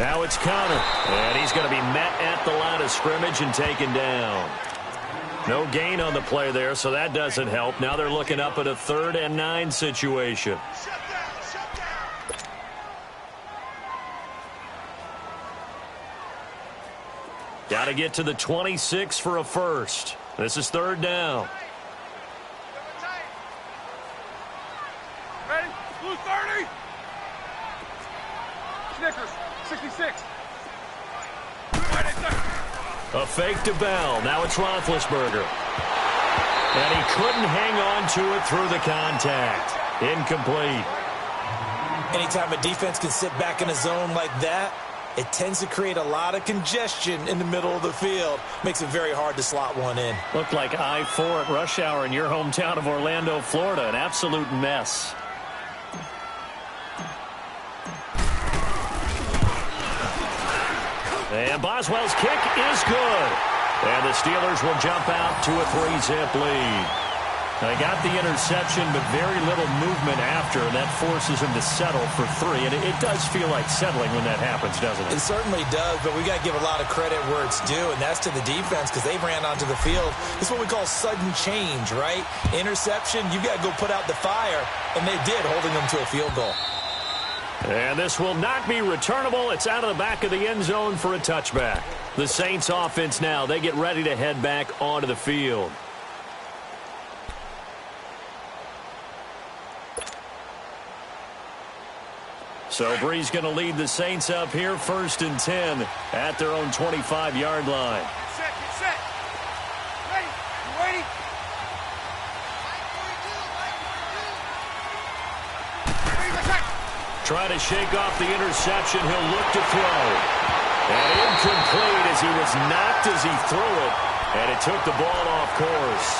Now it's Connor, and he's going to be met at the line of scrimmage and taken down. No gain on the play there, so that doesn't help. Now they're looking up at a 3rd and 9 situation. Got to get to the 26 for a first. This is 3rd down. Ready? Blue 30. Snickers, 66. A fake to Bell. Now it's Roethlisberger. And he couldn't hang on to it through the contact. Incomplete. Anytime a defense can sit back in a zone like that, it tends to create a lot of congestion in the middle of the field. Makes it very hard to slot one in. Looked like I-4 at rush hour in your hometown of Orlando, Florida. An absolute mess. And Boswell's kick is good. And the Steelers will jump out to a 3-zip lead. They got the interception, but very little movement after, and that forces him to settle for 3. And it does feel like settling when that happens, doesn't it? It certainly does, but we got to give a lot of credit where it's due, and that's to the defense because they ran onto the field. It's what we call sudden change, right? Interception, you got to go put out the fire, and they did, holding them to a field goal. And this will not be returnable. It's out of the back of the end zone for a touchback. The Saints offense now, they get ready to head back onto the field. So Brees going to lead the Saints up here, 1st and 10 at their own 25-yard line. Get set. Ready? You ready? Try to shake off the interception. He'll look to throw. And incomplete as he was knocked as he threw it. And it took the ball off course.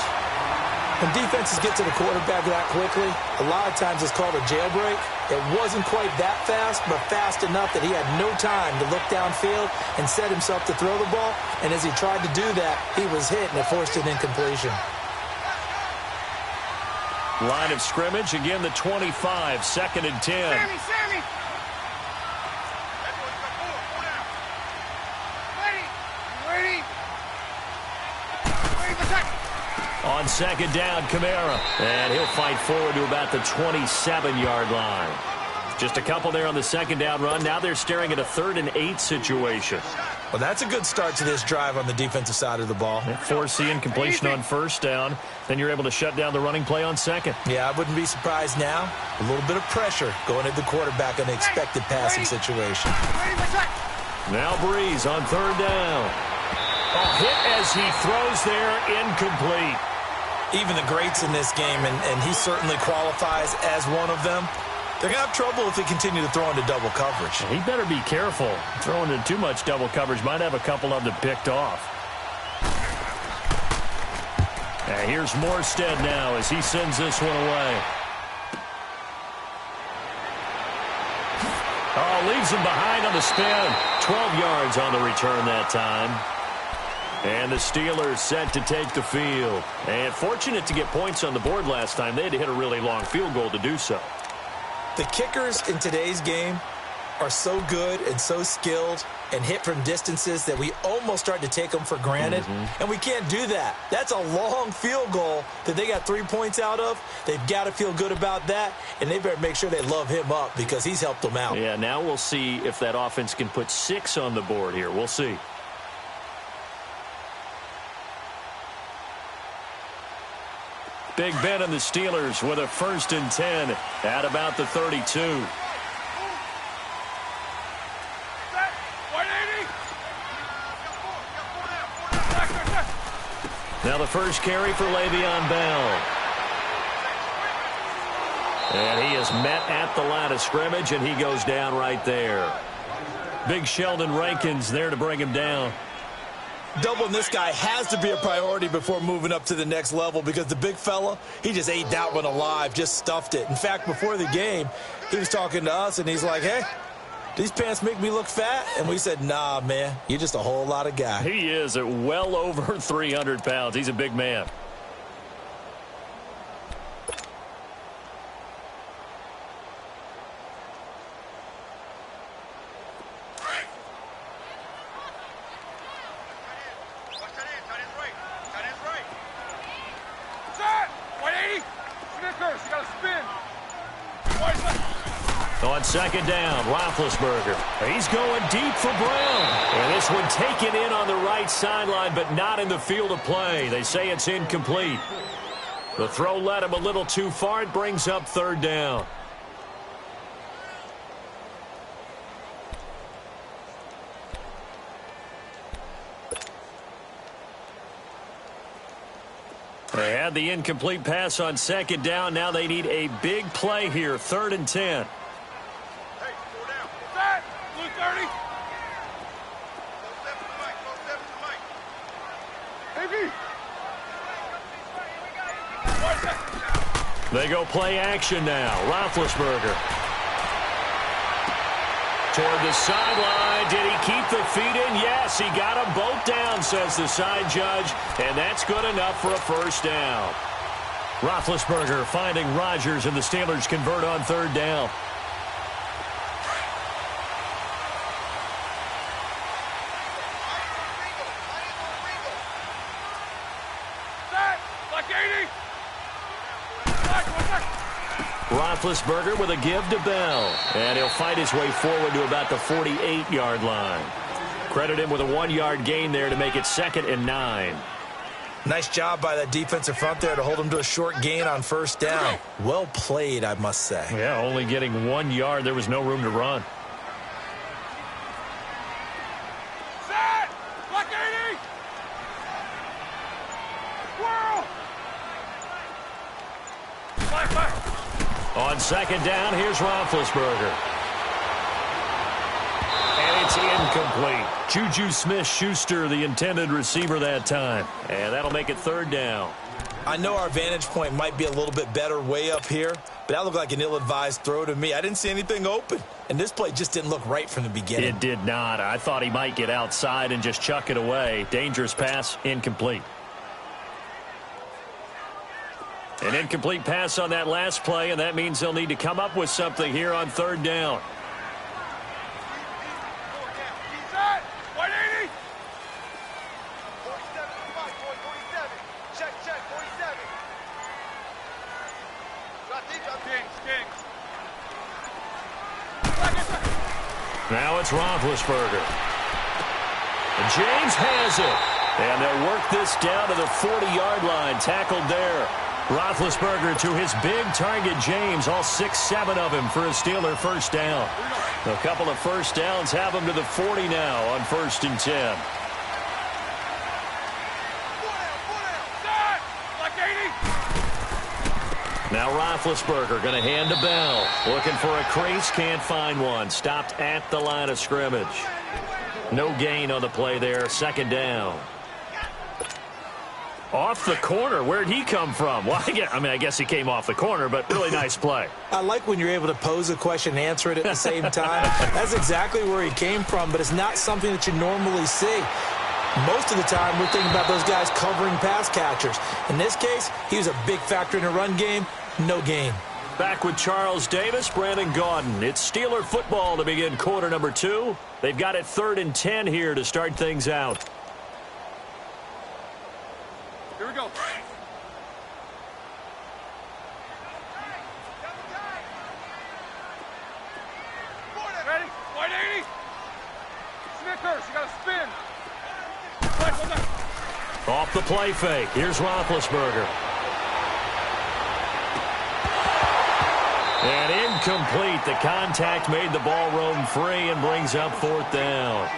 When defenses get to the quarterback that quickly, a lot of times it's called a jailbreak. It wasn't quite that fast, but fast enough that he had no time to look downfield and set himself to throw the ball. And as he tried to do that, he was hit, and it forced an incompletion. Line of scrimmage, again the 25, 2nd and 10. Sammy. Ready? On 2nd down, Kamara. And he'll fight forward to about the 27-yard line. Just a couple there on the 2nd down run. Now they're staring at a 3rd and 8 situation. Well, that's a good start to this drive on the defensive side of the ball. Force the incompletion on 1st down. Then you're able to shut down the running play on 2nd. Yeah, I wouldn't be surprised now. A little bit of pressure going at the quarterback in an expected passing situation. Now Brees on 3rd down. A hit as he throws there, incomplete. Even the greats in this game, and he certainly qualifies as one of them, they're going to have trouble if they continue to throw into double coverage. He better be careful. Throwing into too much double coverage might have a couple of them picked off. And here's Morstead now as he sends this one away. Oh, leaves him behind on the spin. 12 yards on the return that time. And the Steelers set to take the field. And fortunate to get points on the board last time. They had to hit a really long field goal to do so. The kickers in today's game are so good and so skilled and hit from distances that we almost start to take them for granted. And we can't do that. That's a long field goal that they got 3 points out of. They've got to feel good about that, and they better make sure they love him up because he's helped them out. Yeah, now we'll see if that offense can put 6 on the board here. We'll see. Big Ben and the Steelers with a 1st and 10 at about the 32. Now the first carry for Le'Veon Bell. And he is met at the line of scrimmage, and he goes down right there. Big Sheldon Rankins there to bring him down. Doubling this guy has to be a priority before moving up to the next level because the big fella, he just ate that one alive, just stuffed it. In fact, before the game, he was talking to us, and he's like, hey, these pants make me look fat? And we said, nah, man, you're just a whole lot of guy. He is at well over 300 pounds. He's a big man. On second down, Roethlisberger. He's going deep for Brown. And this one taken in on the right sideline, but not in the field of play. They say it's incomplete. The throw led him a little too far. It brings up third down. They had the incomplete pass on second down. Now they need a big play here. 3rd and 10. Hey, 4 down. Set. Blue 30. They go play action now. Roethlisberger. Toward the sideline. Did he keep the feet in? Yes, he got them both down, says the side judge. And that's good enough for a first down. Roethlisberger finding Rodgers, and the Steelers convert on 3rd down. Roethlisberger with a give to Bell. And he'll fight his way forward to about the 48-yard line. Credit him with a 1-yard gain there to make it 2nd and 9. Nice job by that defensive front there to hold him to a short gain on 1st down. Well played, I must say. Yeah, only getting 1 yard. There was no room to run. Set. Black 80. Whirl. Black. On second down, here's Roethlisberger. And it's incomplete. Juju Smith-Schuster, the intended receiver that time. And that'll make it 3rd down. I know our vantage point might be a little bit better way up here, but that looked like an ill-advised throw to me. I didn't see anything open, and this play just didn't look right from the beginning. It did not. I thought he might get outside and just chuck it away. Dangerous pass, incomplete. An incomplete pass on that last play, and that means they'll need to come up with something here on 3rd down. Set. 180. 47. 47. Check. 47. Kings. Now it's Roethlisberger. And James has it. And they'll work this down to the 40-yard line. Tackled there. Roethlisberger to his big target, James. All 6-7 of him for a Steeler first down. A couple of first downs have him to the 40 now on 1st and 10. Now Roethlisberger going to hand to Bell. Looking for a crease, can't find one. Stopped at the line of scrimmage. No gain on the play there. 2nd down. Off the corner. Where'd he come from? Well, I guess he came off the corner, but really nice play. I like when you're able to pose a question and answer it at the same time. That's exactly where he came from, but it's not something that you normally see. Most of the time, we're thinking about those guys covering pass catchers. In this case, he was a big factor in the run game. No gain. Back with Charles Davis, Brandon Gaudin. It's Steeler football to begin quarter number 2. They've got it 3rd and 10 here to start things out. Here we go. Ready? 180. Snickers, you got to spin. Off the play fake. Here's Roethlisberger. And incomplete. The contact made the ball roam free and brings up 4th down.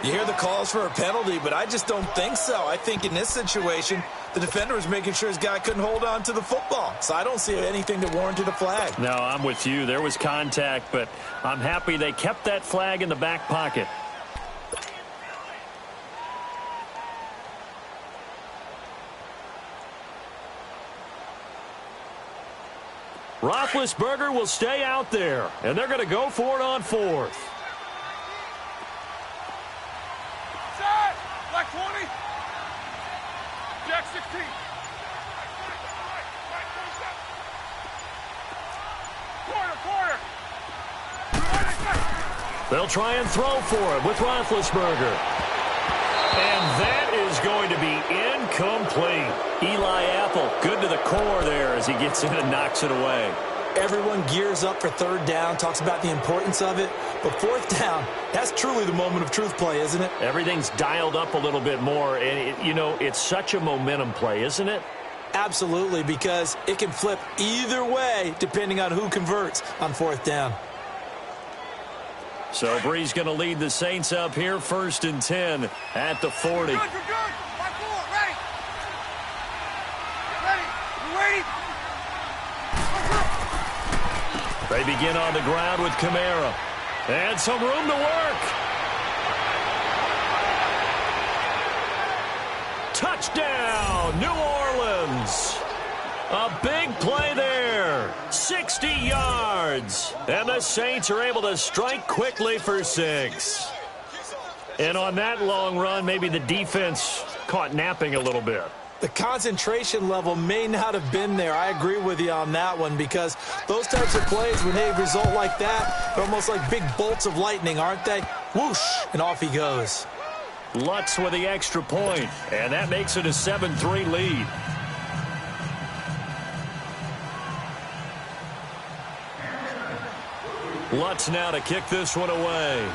You hear the calls for a penalty, but I just don't think so. I think in this situation, the defender was making sure his guy couldn't hold on to the football. So I don't see anything that warranted a flag. No, I'm with you. There was contact, but I'm happy they kept that flag in the back pocket. Roethlisberger will stay out there, and they're going to go for it on 4th. Set. Black 20. Jack 16. Quarter. They'll try and throw for it with Roethlisberger. And that is going to be incomplete. Eli Apple, good to the core there as he gets in and knocks it away. everyone gears up for third down, talks about the importance of it. But fourth down, that's truly the moment of truth play, isn't it? Everything's dialed up a little bit more. And, it's such a momentum play, isn't it? Absolutely, because it can flip either way depending on who converts on fourth down. So Bree's going to lead the Saints up here, 1st and 10 at the 40. You're good. Back forward. Ready. Ready. You waiting? They begin on the ground with Kamara. And some room to work. Touchdown, New Orleans. A big play there. 60 yards. And the Saints are able to strike quickly for 6. And on that long run, maybe the defense caught napping a little bit. The concentration level may not have been there. I agree with you on that one, because those types of plays, when they result like that, they're almost like big bolts of lightning, aren't they? Whoosh, and off he goes. Lutz with the extra point, and that makes it a 7-3 lead. Lutz now to kick this one away.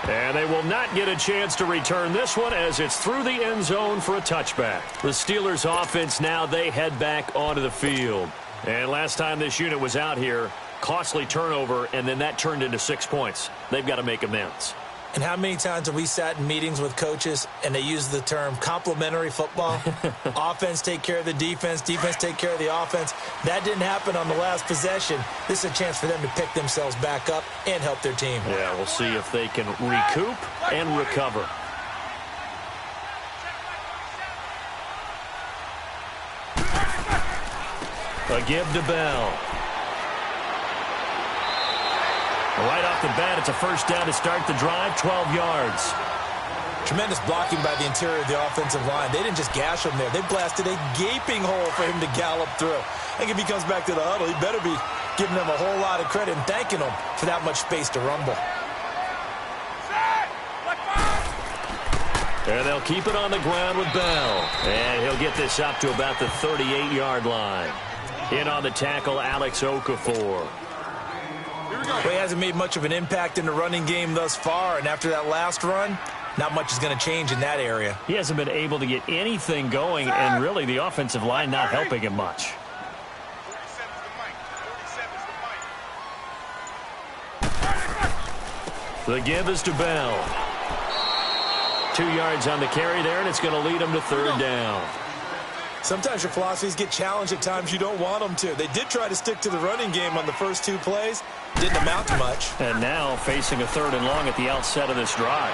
And they will not get a chance to return this one as it's through the end zone for a touchback. The Steelers offense now, they head back onto the field. And last time this unit was out here, costly turnover, and then that turned into 6 points. They've got to make amends. And how many times have we sat in meetings with coaches and they use the term complementary football? Offense take care of the defense, defense take care of the offense. That didn't happen on the last possession. This is a chance for them to pick themselves back up and help their team. Yeah, we'll see if they can recoup and recover. A give to Bell. Right off the bat, it's a first down to start the drive, 12 yards. Tremendous blocking by the interior of the offensive line. They didn't just gash him there. They blasted a gaping hole for him to gallop through. I think if he comes back to the huddle, he better be giving them a whole lot of credit and thanking them for that much space to rumble. And they'll keep it on the ground with Bell. And he'll get this up to about the 38-yard line. In on the tackle, Alex Okafor. Well, he hasn't made much of an impact in the running game thus far, and after that last run, not much is going to change in that area. He hasn't been able to get anything going, and really the offensive line not helping him much. The give is to Bell. 2 yards on the carry there, and it's going to lead him to third down. Sometimes your philosophies get challenged at times you don't want them to. They did try to stick to the running game on the first 2 plays. Didn't amount to much. And now facing a 3rd and long at the outset of this drive.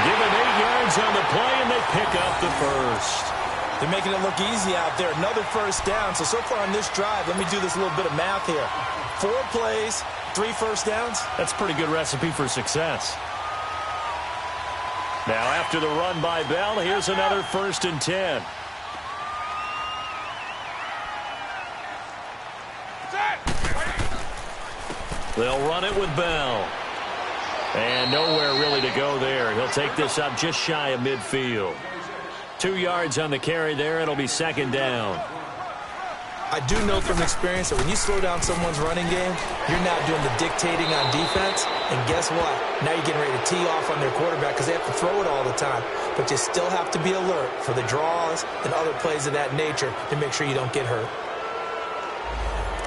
Give him 8 yards on the play, and they pick up the first. They're making it look easy out there. Another first down. So far on this drive, let me do this little bit of math here. 4 plays, 3 first downs. That's a pretty good recipe for success. Now after the run by Bell, here's another 1st and 10. They'll run it with Bell. And nowhere really to go there. He'll take this up just shy of midfield. 2 yards on the carry there. It'll be 2nd down. I do know from experience that when you slow down someone's running game, you're not doing the dictating on defense. And guess what? Now you're getting ready to tee off on their quarterback because they have to throw it all the time. But you still have to be alert for the draws and other plays of that nature to make sure you don't get hurt.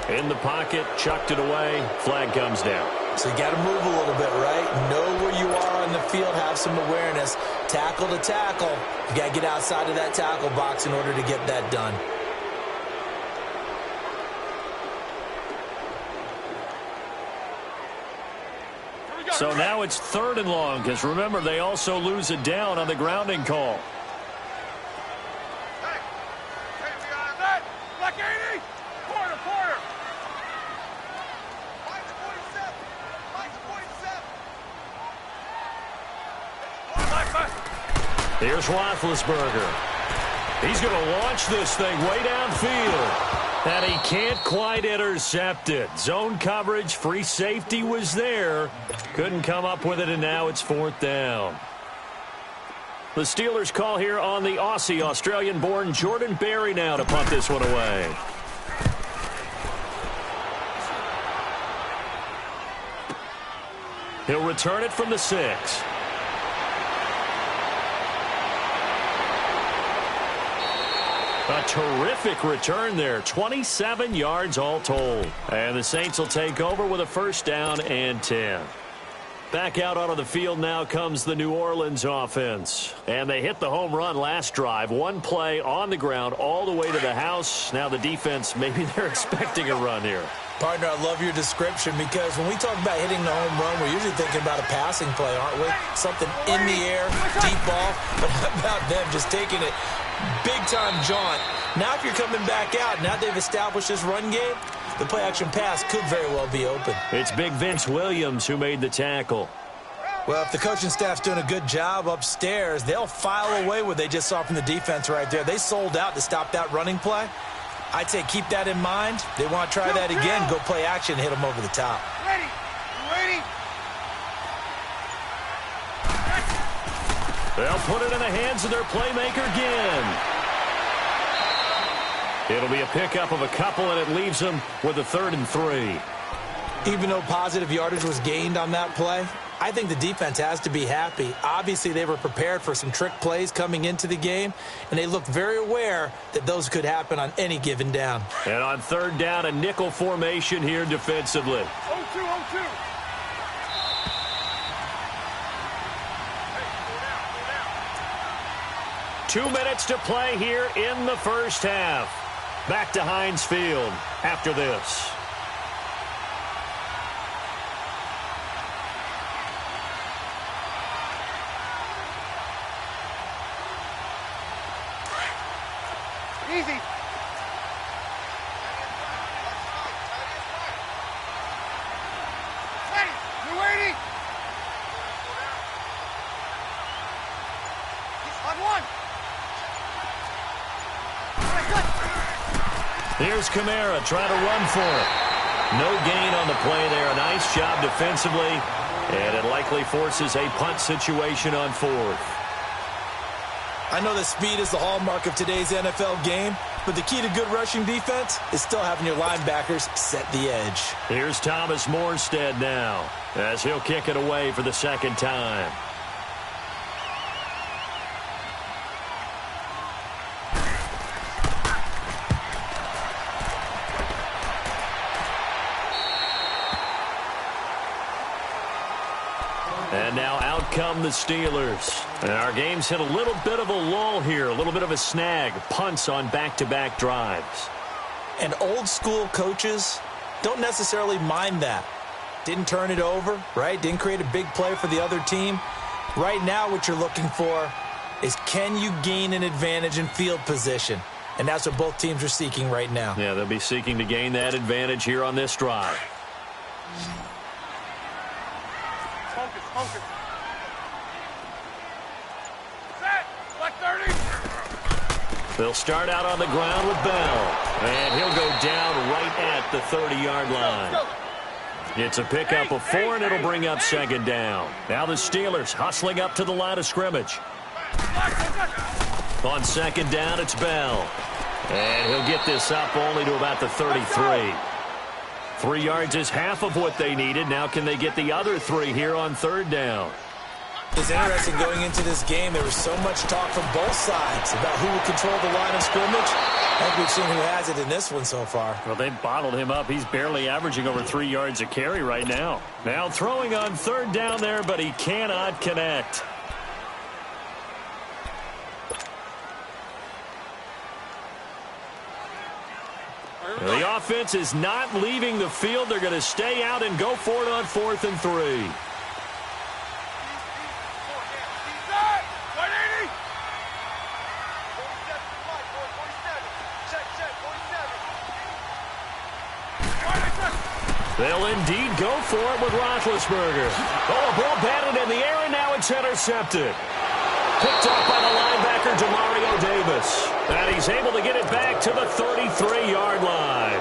In the pocket, chucked it away, flag comes down. So you got to move a little bit, right? Know where you are on the field, have some awareness. Tackle to tackle. You got to get outside of that tackle box in order to get that done. So now it's 3rd and long, because remember, they also lose it down on the grounding call. Here's Roethlisberger. He's going to launch this thing way downfield. And he can't quite intercept it. Zone coverage, free safety was there. Couldn't come up with it, and now it's 4th down. The Steelers call here on the Aussie, Australian-born Jordan Berry now to punt this one away. He'll return it from the 6. A terrific return there. 27 yards all told. And the Saints will take over with a first down and 10. Back out onto the field now comes the New Orleans offense. And they hit the home run last drive. One play on the ground all the way to the house. Now the defense, maybe they're expecting a run here. Partner, I love your description because when we talk about hitting the home run, we're usually thinking about a passing play, aren't we? Something in the air, deep ball. But how about them just taking it big-time jaunt? Now if you're coming back out, now they've established this run game, the play-action pass could very well be open. It's big Vince Williams who made the tackle. Well, if the coaching staff's doing a good job upstairs, they'll file away what they just saw from the defense right there. They sold out to stop that running play. I'd say keep that in mind. They want to try that again, go play action, hit them over the top. Ready. Ready. They'll put it in the hands of their playmaker again. It'll be a pickup of a couple, and it leaves them with a 3rd and 3. Even though positive yardage was gained on that play, I think the defense has to be happy. Obviously, they were prepared for some trick plays coming into the game, and they looked very aware that those could happen on any given down. And on 3rd down, a nickel formation here defensively. 0-2. 2 minutes to play here in the first half. Back to Heinz Field after this. Easy. Ready. You ready? On 1. Here's Kamara trying to run for it. No gain on the play there. A nice job defensively, and it likely forces a punt situation on 4th. I know that speed is the hallmark of today's NFL game, but the key to good rushing defense is still having your linebackers set the edge. Here's Thomas Morstead now, as he'll kick it away for the 2nd time. And now out come the Steelers. And our game's hit a little bit of a lull here, a little bit of a snag. Punts on back-to-back drives. And old-school coaches don't necessarily mind that. Didn't turn it over, right? Didn't create a big play for the other team. Right now what you're looking for is can you gain an advantage in field position? And that's what both teams are seeking right now. Yeah, they'll be seeking to gain that advantage here on this drive. Focus. Set. Like 30. They'll start out on the ground with Bell. And he'll go down right at the 30-yard line. It's a pickup of 4, and it'll bring up 2nd down. Now the Steelers hustling up to the line of scrimmage. On 2nd down, it's Bell. And he'll get this up only to about the 33. 3 yards is half of what they needed. Now can they get the other 3 here on 3rd down? It's interesting going into this game. There was so much talk from both sides about who would control the line of scrimmage. I think we've seen who has it in this one so far. Well, they bottled him up. He's barely averaging over 3 yards a carry right now. Now throwing on 3rd down there, but he cannot connect. The offense is not leaving the field. They're going to stay out and go for it on 4th and 3. They'll indeed go for it with Roethlisberger. Oh, a ball batted in the air, and now it's intercepted. Picked off by the linebacker, Demario Davis. And he's able to get it back to the 33-yard line.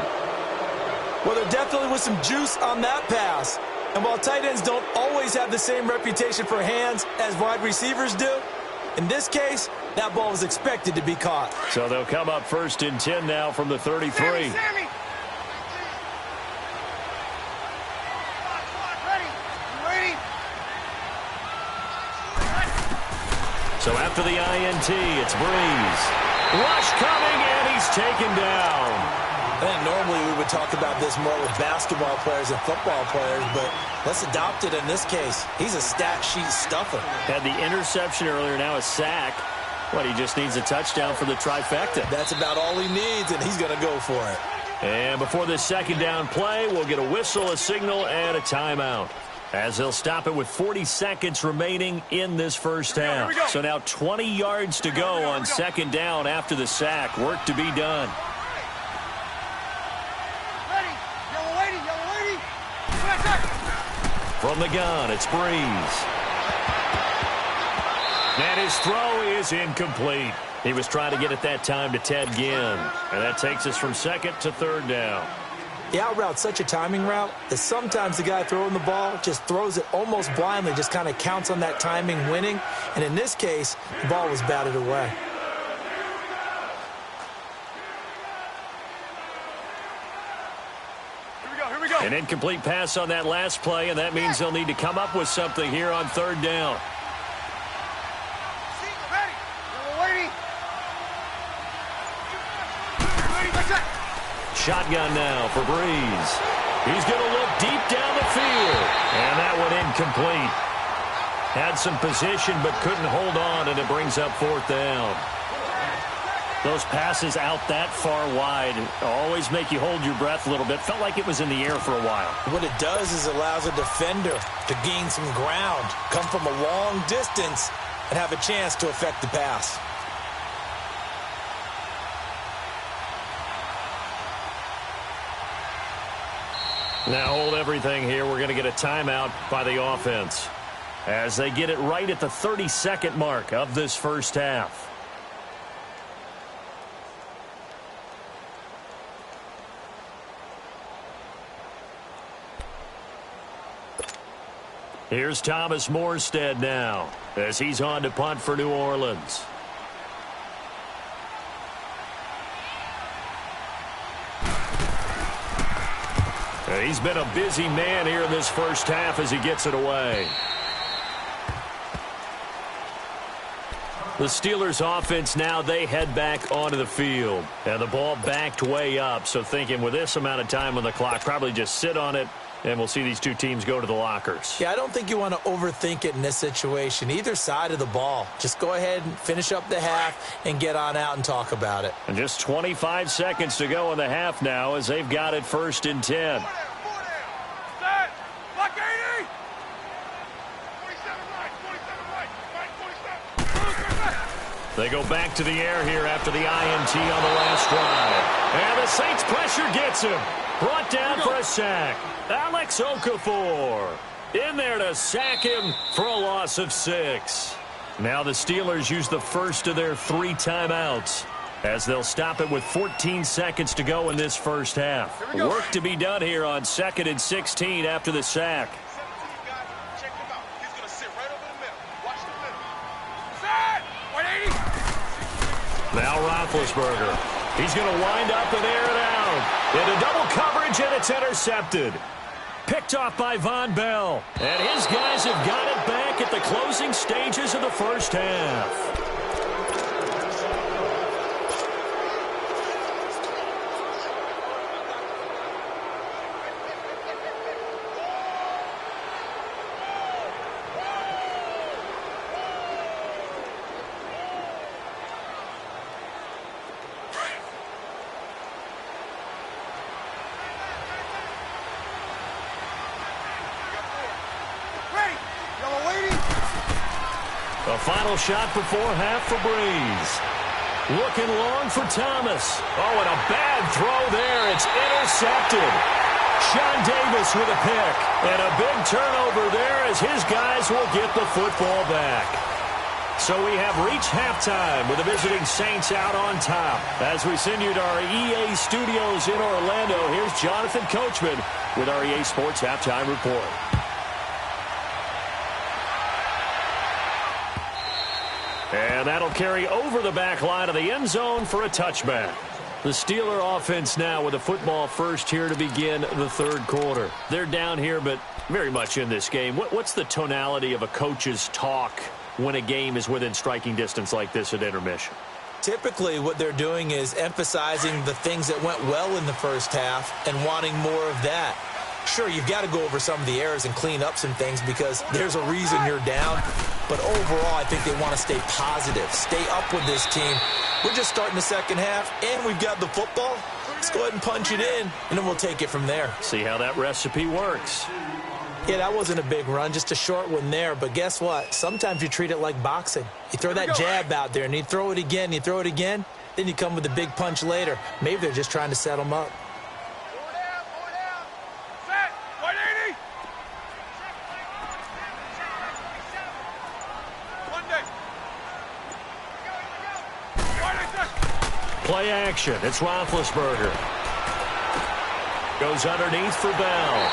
Well, there definitely was some juice on that pass. And while tight ends don't always have the same reputation for hands as wide receivers do, In this case, that ball was expected to be caught. So they'll come up 1st and 10 now from the 33. Sammy. Ready. You ready? So after the INT, it's Breeze. Rush coming, and he's taken down. And normally we would talk about this more with basketball players and football players, but let's adopt it in this case. He's a stat sheet stuffer. Had the interception earlier, now a sack. What, he just needs a touchdown for the trifecta. That's about all he needs, and he's going to go for it. And before this second down play, we'll get a whistle, a signal, and a timeout, as they'll stop it with 40 seconds remaining in this first half. So now 20 yards to go on second down after the sack. Work to be done. Ready. Yellow lady. From the gun, it's Breeze. And his throw is incomplete. He was trying to get it that time to Ted Ginn. And that takes us from second to third down. The out route's such a timing route that sometimes the guy throwing the ball just throws it almost blindly, just kind of counts on that timing winning. And in this case, the ball was batted away. Here we go. An incomplete pass on that last play, and that means they'll need to come up with something here on third down. Ready. Yellow lady. Ready. Back check. Shotgun now for Breeze. He's going to look deep down the field. And that one incomplete. Had some position but couldn't hold on, and it brings up fourth down. Those passes out that far wide always make you hold your breath a little bit. Felt like it was in the air for a while. What it does is it allows a defender to gain some ground, come from a long distance, and have a chance to affect the pass. Now hold everything here. We're going to get a timeout by the offense as they get it right at the 30-second mark of this first half. Here's Thomas Morstead now as he's on to punt for New Orleans. And he's been a busy man here in this first half as he gets it away. The Steelers offense now, they head back onto the field. And the ball backed way up, so thinking with this amount of time on the clock, probably just sit on it, and we'll see these two teams go to the lockers. Yeah, I don't think you want to overthink it in this situation. Either side of the ball. Just go ahead and finish up the half and get on out and talk about it. And just 25 seconds to go in the half now as they've got it 1st and 10. Set. Block 80. 47 right. 47 right. They go back to the air here after the INT on the last drive. And the Saints pressure gets him. Brought down for a sack. Alex Okafor in there to sack him for a loss of 6. Now the Steelers use the first of their 3 timeouts as they'll stop it with 14 seconds to go in this first half. Work to be done here on 2nd and 16 after the sack. Check him out. He's going to sit right over the middle. Watch the middle. Set. 180. Now Roethlisberger. He's going to wind up and air it out. Into double coverage, and it's intercepted. Picked off by Von Bell. And his guys have got it back at the closing stages of the first half. A final shot before half for Breeze. Looking long for Thomas. Oh, and a bad throw there. It's intercepted. Sean Davis with a pick. And a big turnover there as his guys will get the football back. So we have reached halftime with the visiting Saints out on top. As we send you to our EA studios in Orlando, here's Jonathan Coachman with our EA Sports Halftime Report. And that'll carry over the back line of the end zone for a touchback. The Steeler offense now with a football first here to begin the third quarter. They're down here, but very much in this game. What's the tonality of a coach's talk when a game is within striking distance like this at intermission? Typically, what they're doing is emphasizing the things that went well in the first half and wanting more of that. Sure, you've got to go over some of the errors and clean up some things because there's a reason you're down. But overall, I think they want to stay positive, stay up with this team. We're just starting the second half, and we've got the football. Let's go ahead and punch it in, and then we'll take it from there. See how that recipe works. Yeah, that wasn't a big run, just a short one there. But guess what? Sometimes you treat it like boxing. You throw that jab out there, and you throw it again, then you come with a big punch later. Maybe they're just trying to set them up. Play action. It's Roethlisberger. Goes underneath for Bell.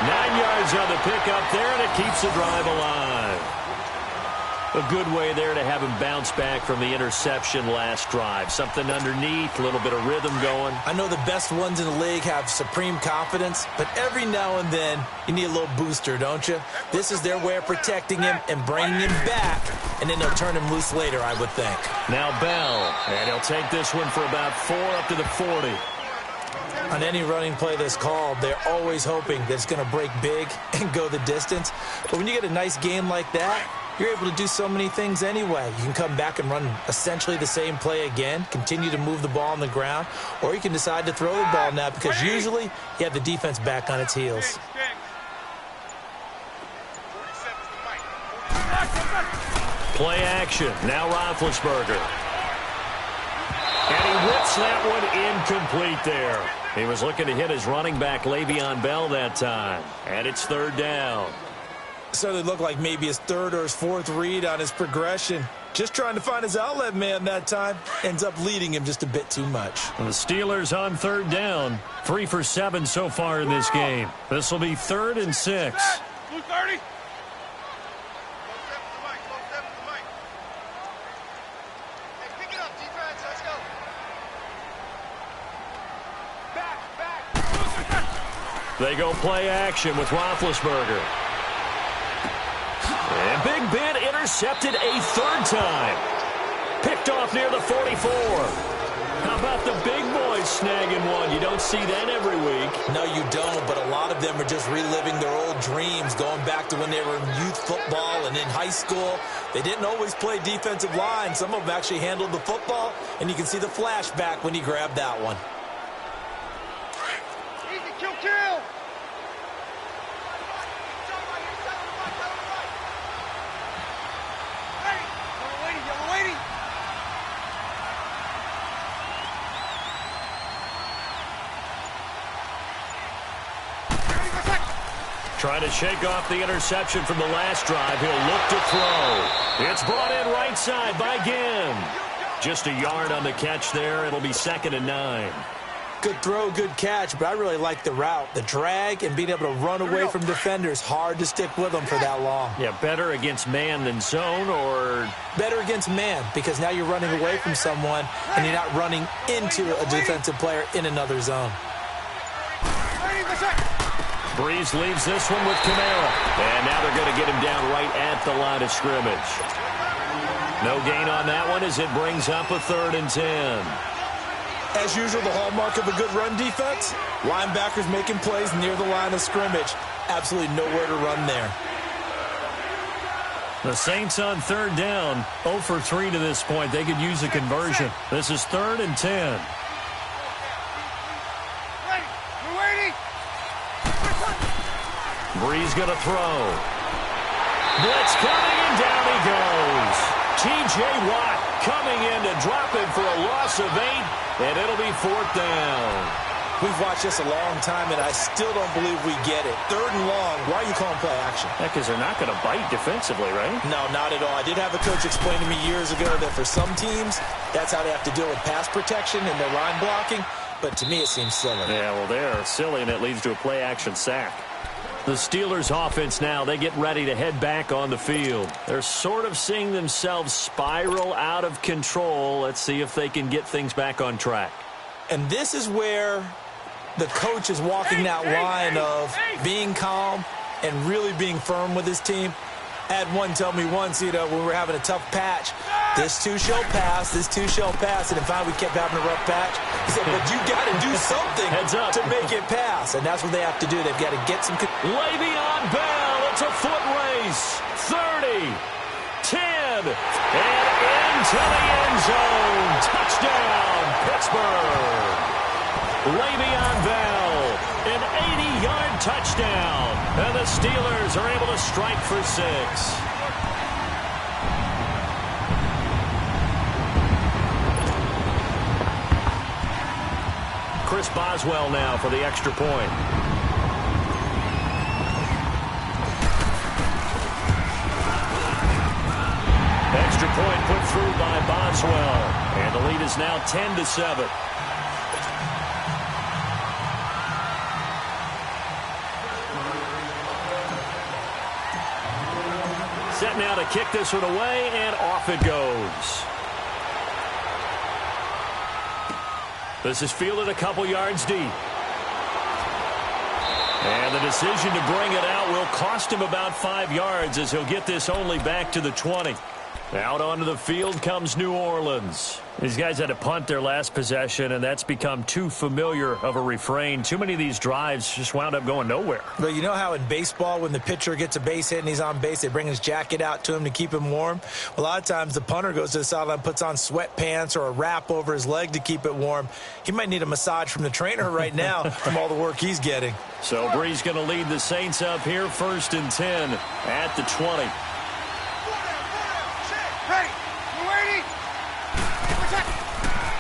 9 yards on the pickup there, and it keeps the drive alive. A good way there to have him bounce back from the interception last drive. Something underneath, a little bit of rhythm going. I know the best ones in the league have supreme confidence, but every now and then you need a little booster, don't you? This is their way of protecting him and bringing him back, and then they'll turn him loose later, I would think. Now Bell, and he'll take this one for about 4 up to the 40. On any running play that's called, they're always hoping that it's going to break big and go the distance. But when you get a nice game like that, you're able to do so many things anyway. You can come back and run essentially the same play again, continue to move the ball on the ground, or you can decide to throw the ball now because usually you have the defense back on its heels. Play action. Now Roethlisberger. And he whips that one incomplete there. He was looking to hit his running back, Le'Veon Bell, that time. And it's third down. Certainly looked like maybe his third or his fourth read on his progression. Just trying to find his outlet man that time. Ends up leading him just a bit too much. And the Steelers on third down. 3 for 7 so far in this game. This will be 3rd and 6. 230. They go play action with Roethlisberger. And Big Ben intercepted a 3rd time. Picked off near the 44. How about the big boys snagging one? You don't see that every week. No, you don't, but a lot of them are just reliving their old dreams, going back to when they were in youth football and in high school. They didn't always play defensive line. Some of them actually handled the football, and you can see the flashback when he grabbed that one. Easy, kill. Trying to shake off the interception from the last drive. He'll look to throw. It's brought in right side by Ginn. Just a yard on the catch there. It'll be 2nd and 9. Good throw, good catch, but I really like the route. The drag and being able to run away from defenders. Hard to stick with them for that long. Yeah, better against man than zone, or? Better against man, because now you're running away from someone and you're not running into a defensive player in another zone. Breeze leaves this one with Kamara. And now they're going to get him down right at the line of scrimmage. No gain on that one as it brings up a 3rd and 10. As usual, the hallmark of a good run defense, linebackers making plays near the line of scrimmage. Absolutely nowhere to run there. The Saints on 3rd down, 0 for 3 to this point. They could use a conversion. This is 3rd and 10. Breeze going to throw. Blitz coming, and down he goes. T.J. Watt coming in to drop him for a loss of 8, and it'll be 4th down. We've watched this a long time, and I still don't believe we get it. 3rd and long. Why are you calling play action? Because they're not going to bite defensively, right? No, not at all. I did have a coach explain to me years ago that for some teams, that's how they have to deal with pass protection and their line blocking. But to me, it seems silly. Yeah, well, they're silly, and it leads to a play action sack. The Steelers offense now, they get ready to head back on the field. They're sort of seeing themselves spiral out of control. Let's see if they can get things back on track. And this is where the coach is walking that line of being calm and really being firm with his team. I had one tell me once, when we were having a tough patch, this too shall pass, this too shall pass. And in fact, we kept having a rough patch. He said, but you got to do something to make it pass. And that's what they have to do. They've got to get some... Le'Veon Bell, it's a foot race. 30, 10, and into the end zone. Touchdown, Pittsburgh. Le'Veon Bell, an 80-yard touchdown. And the Steelers are able to strike for 6. Chris Boswell now for the extra point. Extra point put through by Boswell. And the lead is now 10-7. Set now to kick this one away, and off it goes. This is fielded a couple yards deep. And the decision to bring it out will cost him about 5 yards as he'll get this only back to the 20. Out onto the field comes New Orleans. These guys had to punt their last possession, and that's become too familiar of a refrain. Too many of these drives just wound up going nowhere. But you know how in baseball, when the pitcher gets a base hit and he's on base, they bring his jacket out to him to keep him warm? A lot of times the punter goes to the sideline, puts on sweatpants or a wrap over his leg to keep it warm. He might need a massage from the trainer right now from all the work he's getting. So Brees going to lead the Saints up here, 1st and 10 at the 20.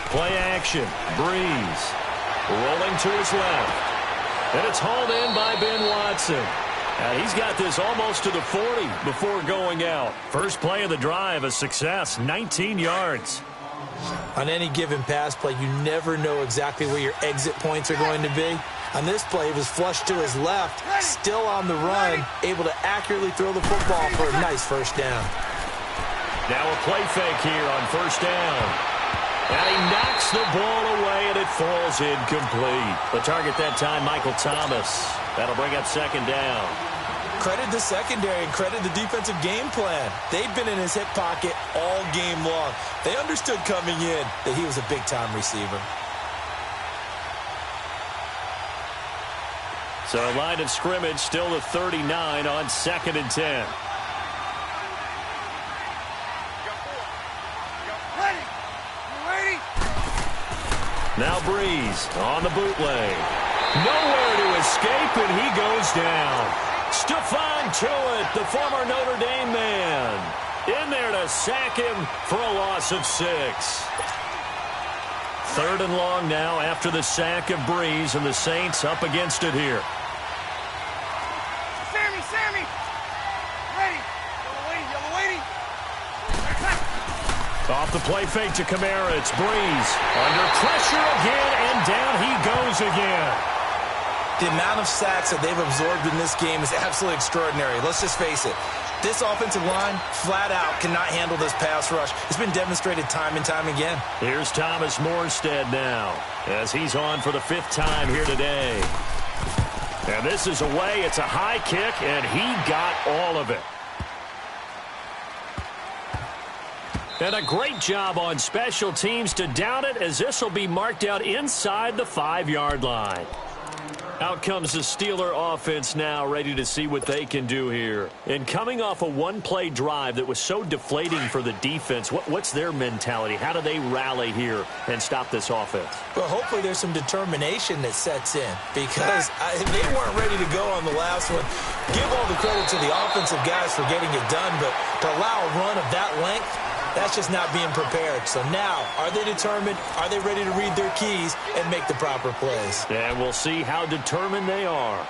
Play action. Brees rolling to his left. And it's hauled in by Ben Watson. And he's got this almost to the 40 before going out. First play of the drive, a success, 19 yards. On any given pass play, you never know exactly where your exit points are going to be. On this play, it was flushed to his left, still on the run, able to accurately throw the football for a nice first down. Now a play fake here on first down. And he knocks the ball away, and it falls incomplete. The target that time, Michael Thomas. That'll bring up 2nd down. Credit the secondary and credit the defensive game plan. They've been in his hip pocket all game long. They understood coming in that he was a big-time receiver. So line of scrimmage still the 39 on 2nd and 10. Now Brees on the bootleg. Nowhere to escape, and he goes down. Stephon Tuitt, the former Notre Dame man, in there to sack him for a loss of 6. 3rd and long now after the sack of Brees, and the Saints up against it here. Sammy! Ready! Yellow waiting! Off the play fake to Kamara, it's Brees. Under pressure again, and down he goes again. The amount of sacks that they've absorbed in this game is absolutely extraordinary. Let's just face it. This offensive line, flat out, cannot handle this pass rush. It's been demonstrated time and time again. Here's Thomas Morstead now, as he's on for the 5th time here today. And this is away. It's a high kick, and he got all of it. And a great job on special teams to down it, as this will be marked out inside the 5-yard line. Out comes the Steeler offense now, ready to see what they can do here. And coming off a one-play drive that was so deflating for the defense, what's their mentality? How do they rally here and stop this offense? Well, hopefully there's some determination that sets in, because they weren't ready to go on the last one. Give all the credit to the offensive guys for getting it done, but to allow a run of that length, that's just not being prepared. So now, are they determined? Are they ready to read their keys and make the proper plays? And we'll see how determined they are.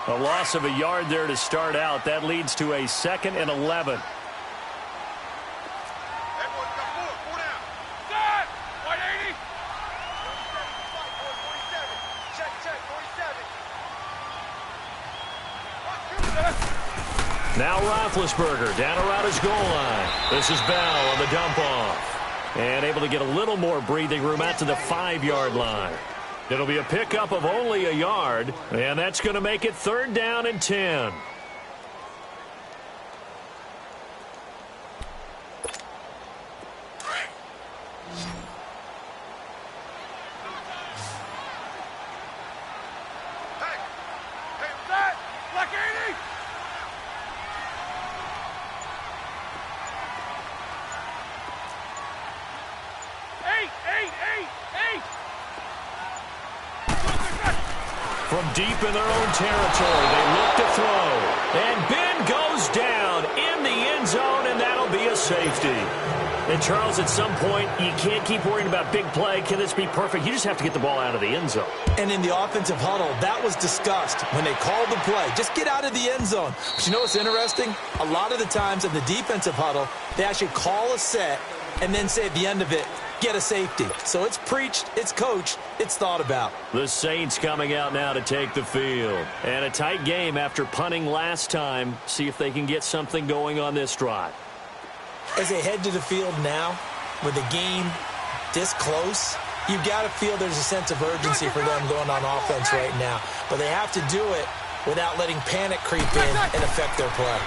A loss of a yard there to start out. That leads to a 2nd and 11. Now Roethlisberger down around his goal line. This is Bell on the dump off. And able to get a little more breathing room out to the 5-yard line. It'll be a pickup of only a yard, and that's going to make it 3rd down and 10. From deep in their own territory, they look to throw. And Ben goes down in the end zone, and that'll be a safety. And, Charles, at some point, you can't keep worrying about big play. Can this be perfect? You just have to get the ball out of the end zone. And in the offensive huddle, that was discussed when they called the play. Just get out of the end zone. But you know what's interesting? A lot of the times in the defensive huddle, they actually call a set and then say at the end of it, get a safety. So it's preached, it's coached, it's thought about. The Saints coming out now to take the field. And a tight game after punting last time. See if they can get something going on this drive. As they head to the field now, with the game this close, you've got to feel there's a sense of urgency for them going on offense right now. But they have to do it without letting panic creep in and affect their play.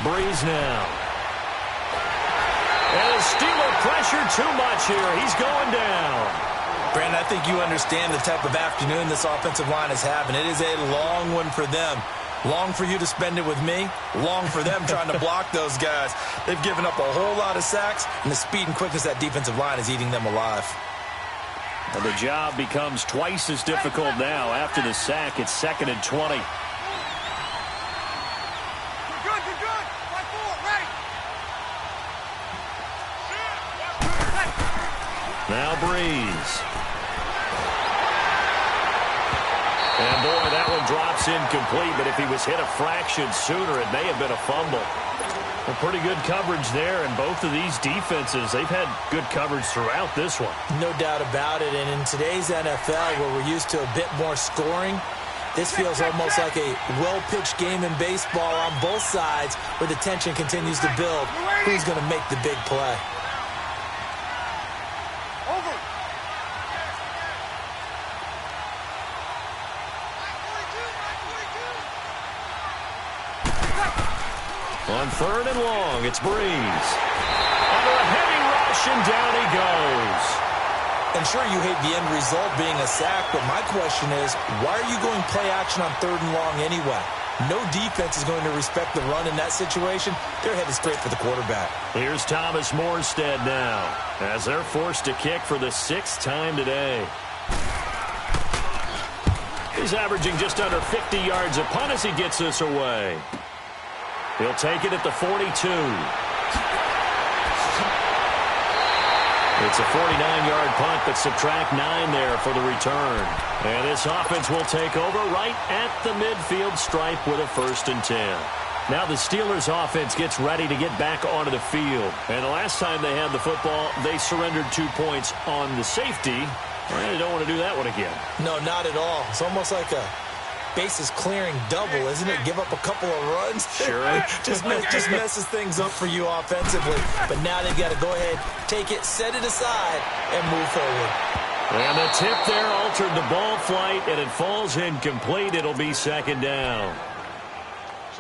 Breeze now. And the Steeler pressure too much here. He's going down. Brandon, I think you understand the type of afternoon this offensive line is having. It is a long one for them. Long for you to spend it with me. Long for them trying to block those guys. They've given up a whole lot of sacks, and the speed and quickness of that defensive line is eating them alive. And the job becomes twice as difficult now after the sack. It's 2nd and 20. You're good, you're good. Right forward, right. Now Breeze. And boy, that one drops incomplete, but if he was hit a fraction sooner, it may have been a fumble. Well, pretty good coverage there, and both of these defenses, they've had good coverage throughout this one. No doubt about it, and in today's NFL, where we're used to a bit more scoring, this feels almost like a well-pitched game in baseball on both sides, where the tension continues to build. Who's going to make the big play? Over. On 3rd and long, it's Breeze. Under a heavy rush, and down he goes. And sure, you hate the end result being a sack, but my question is, why are you going play action on 3rd and long anyway? No defense is going to respect the run in that situation. They're headed straight for the quarterback. Here's Thomas Morstead now, as they're forced to kick for the 6th time today. He's averaging just under 50 yards a punt as he gets this away. He'll take it at the 42. It's a 49-yard punt, but subtract 9 there for the return. And this offense will take over right at the midfield stripe with a 1st and 10. Now the Steelers offense gets ready to get back onto the field. And the last time they had the football, they surrendered 2 points on the safety. Well, they don't want to do that one again. No, not at all. It's almost like a bases clearing double, isn't it? Give up a couple of runs. Sure. just messes things up for you offensively. But now they've got to go ahead, take it, set it aside, and move forward. And the tip there altered the ball flight, and it falls incomplete. It'll be 2nd down.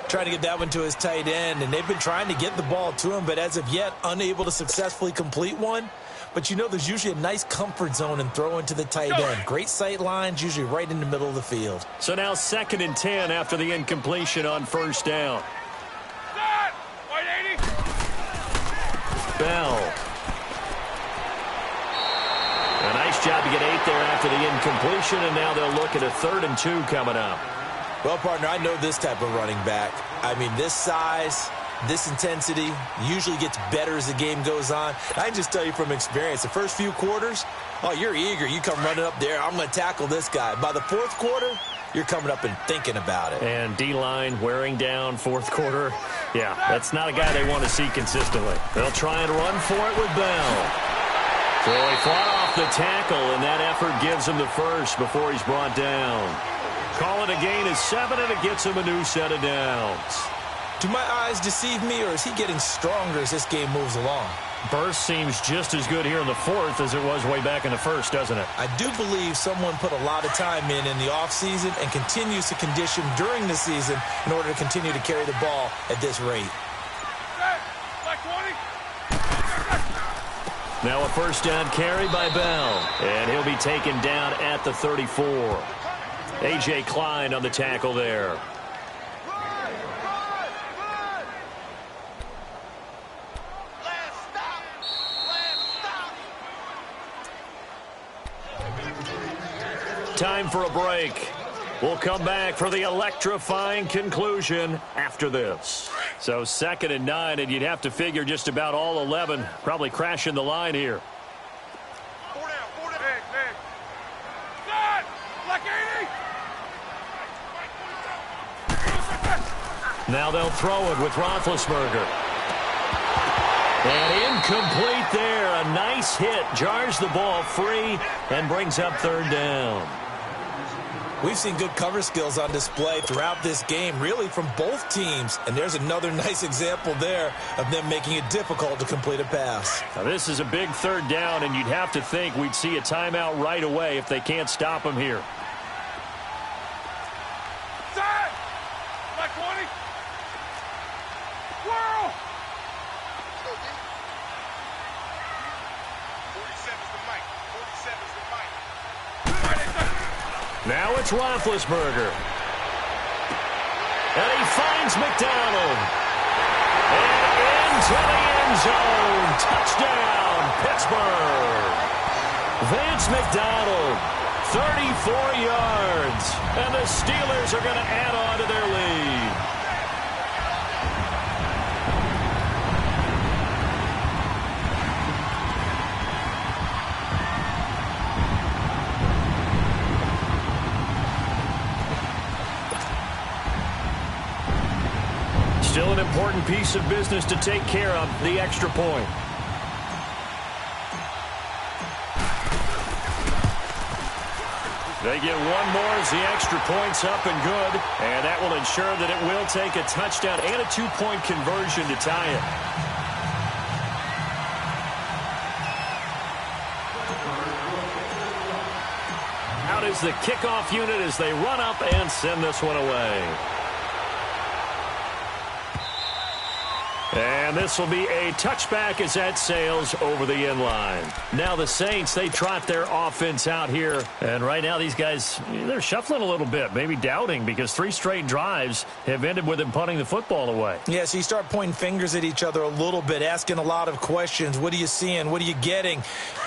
Trying to get that one to his tight end, and they've been trying to get the ball to him, but as of yet, unable to successfully complete one. But you know there's usually a nice comfort zone in throwing to the tight end. Great sight lines, usually right in the middle of the field. So now 2nd and 10 after the incompletion on 1st down. Bell. A nice job to get 8 there after the incompletion, and now they'll look at a 3rd and 2 coming up. Well, partner, I know this type of running back. I mean, this size, this intensity usually gets better as the game goes on. I can just tell you from experience, the first few quarters, oh, you're eager. You come running up there, I'm going to tackle this guy. By the 4th quarter, you're coming up and thinking about it. And D-line wearing down 4th quarter. Yeah, that's not a guy they want to see consistently. They'll try and run for it with Bell. So he fought off the tackle, and that effort gives him the first before he's brought down. Call it a gain of 7, and it gets him a new set of downs. Do my eyes deceive me, or is he getting stronger as this game moves along? Burst seems just as good here in the fourth as it was way back in the first, doesn't it? I do believe someone put a lot of time in the offseason and continues to condition during the season in order to continue to carry the ball at this rate. Now a first down carry by Bell, and he'll be taken down at the 34. A.J. Klein on the tackle there. Time for a break. We'll come back for the electrifying conclusion after this. So 2nd and 9, and you'd have to figure just about all 11 probably crashing the line here. 4 down, 4 down. Hey. Good! Like 80! Now they'll throw it with Roethlisberger. And incomplete there. A nice hit. Jars the ball free and brings up 3rd down. We've seen good cover skills on display throughout this game, really from both teams. And there's another nice example there of them making it difficult to complete a pass. Now this is a big 3rd down, and you'd have to think we'd see a timeout right away if they can't stop him here. Side! Like 20! Whirl! 47's the mic. 47's the mic. Now it's Roethlisberger. And he finds McDonald. And into the end zone. Touchdown, Pittsburgh. Vance McDonald, 34 yards. And the Steelers are going to add on to their lead. Still an important piece of business to take care of, the extra point. They get one more as the extra point's up and good, and that will ensure that it will take a touchdown and a 2-point conversion to tie it. Out is the kickoff unit as they run up and send this one away. And this will be a touchback as that sails over the end line. Now the Saints, they trot their offense out here. And right now these guys, they're shuffling a little bit, maybe doubting, because 3 straight drives have ended with them punting the football away. Yeah, so you start pointing fingers at each other a little bit, asking a lot of questions. What are you seeing? What are you getting?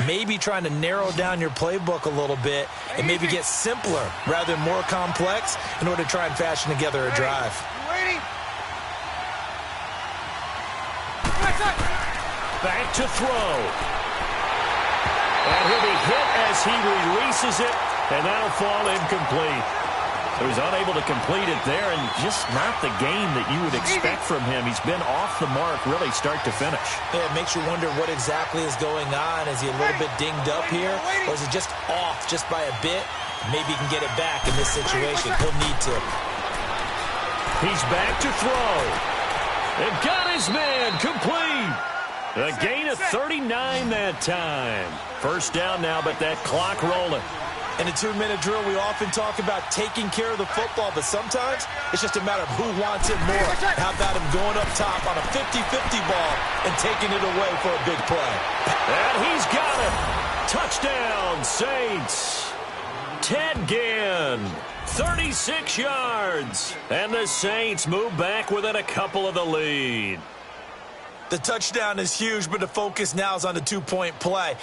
Maybe trying to narrow down your playbook a little bit and maybe get simpler rather than more complex in order to try and fashion together a drive. Back to throw. And he'll be hit as he releases it, and that'll fall incomplete. He was unable to complete it there, and just not the game that you would expect from him. He's been off the mark really start to finish. Yeah, it makes you wonder what exactly is going on. Is he a little bit dinged up here, or is it just off just by a bit? Maybe he can get it back in this situation. He'll need to. He's back to throw. And got his man complete. A gain of 39 that time. First down now, but that clock rolling. In a 2-minute drill, we often talk about taking care of the football, but sometimes it's just a matter of who wants it more. How about him going up top on a 50-50 ball and taking it away for a big play? And he's got it. Touchdown, Saints. Ted Ginn, 36 yards. And the Saints move back within a couple of the lead. The touchdown is huge, but the focus now is on the 2-point play.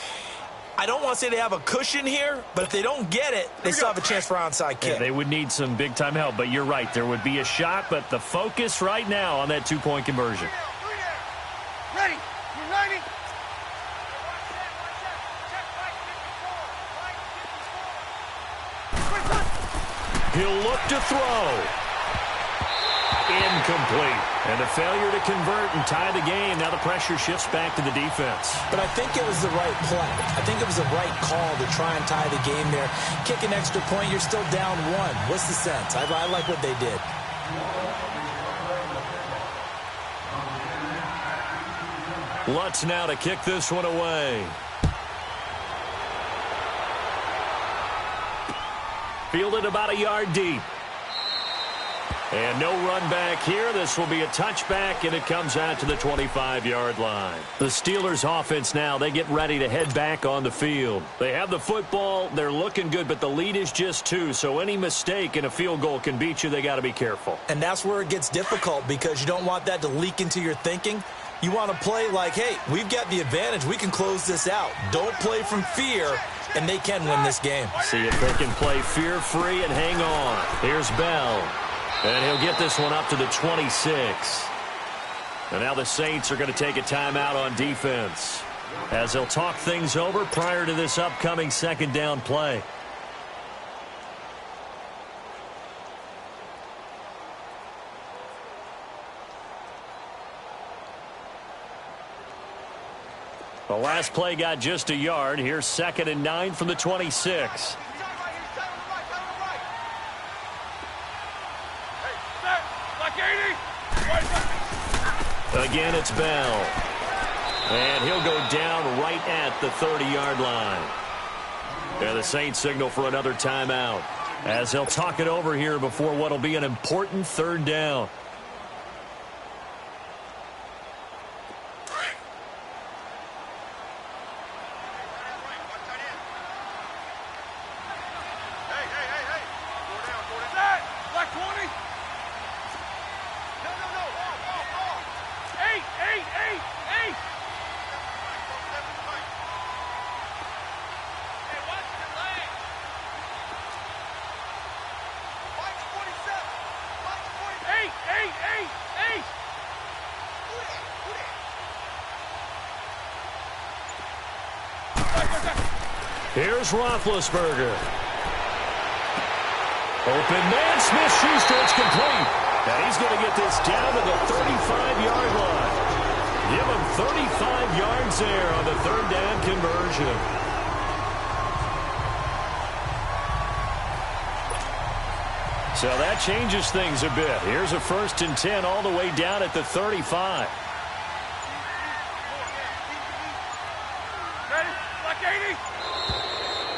I don't want to say they have a cushion here, but if they don't get it, they still have a chance for onside kick. Yeah, they would need some big-time help, but you're right. There would be a shot, but the focus right now on that 2-point conversion. Ready. You ready? He'll look to throw. Incomplete. And a failure to convert and tie the game. Now the pressure shifts back to the defense. But I think it was the right play. I think it was the right call to try and tie the game there. Kick an extra point, you're still down 1. What's the sense? I like what they did. Lutz now to kick this one away. Fielded about a yard deep. And no run back here. This will be a touchback, and it comes out to the 25-yard line. The Steelers offense now, they get ready to head back on the field. They have the football. They're looking good, but the lead is just 2, so any mistake in a field goal can beat you. They got to be careful. And that's where it gets difficult because you don't want that to leak into your thinking. You want to play like, hey, we've got the advantage. We can close this out. Don't play from fear, and they can win this game. See if they can play fear-free and hang on. Here's Bell. And he'll get this one up to the 26. And now the Saints are going to take a timeout on defense as they'll talk things over prior to this upcoming second down play. The last play got just a yard. Here's 2nd and 9 from the 26. Again, it's Bell. And he'll go down right at the 30-yard line. And the Saints signal for another timeout as they'll talk it over here before what will be an important 3rd down. Here's Roethlisberger. Open man, Smith-Schuster, it's complete. And he's going to get this down to the 35-yard line. Give him 35 yards there on the 3rd down conversion. So that changes things a bit. Here's a 1st and 10 all the way down at the 35.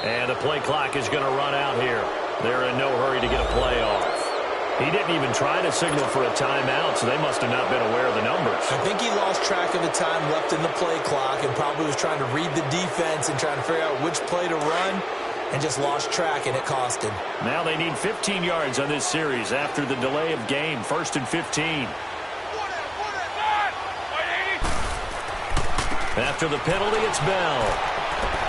And the play clock is going to run out here. They're in no hurry to get a play off. He didn't even try to signal for a timeout, so they must have not been aware of the numbers. I think he lost track of the time left in the play clock and probably was trying to read the defense and trying to figure out which play to run and just lost track, and it cost him. Now they need 15 yards on this series after the delay of game. 1st and 15. After the penalty, it's Bell.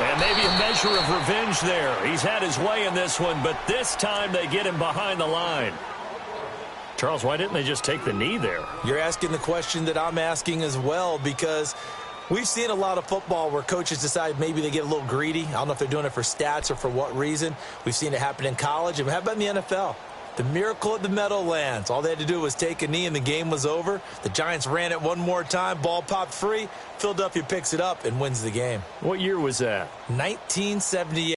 And maybe a measure of revenge there. He's had his way in this one, but this time they get him behind the line. Charles, why didn't they just take the knee there? You're asking the question that I'm asking as well, because we've seen a lot of football where coaches decide maybe they get a little greedy. I don't know if they're doing it for stats or for what reason. We've seen it happen in college. And how about in the NFL? The miracle at the Meadowlands. All they had to do was take a knee and the game was over. The Giants ran it one more time. Ball popped free. Philadelphia picks it up and wins the game. What year was that? 1978.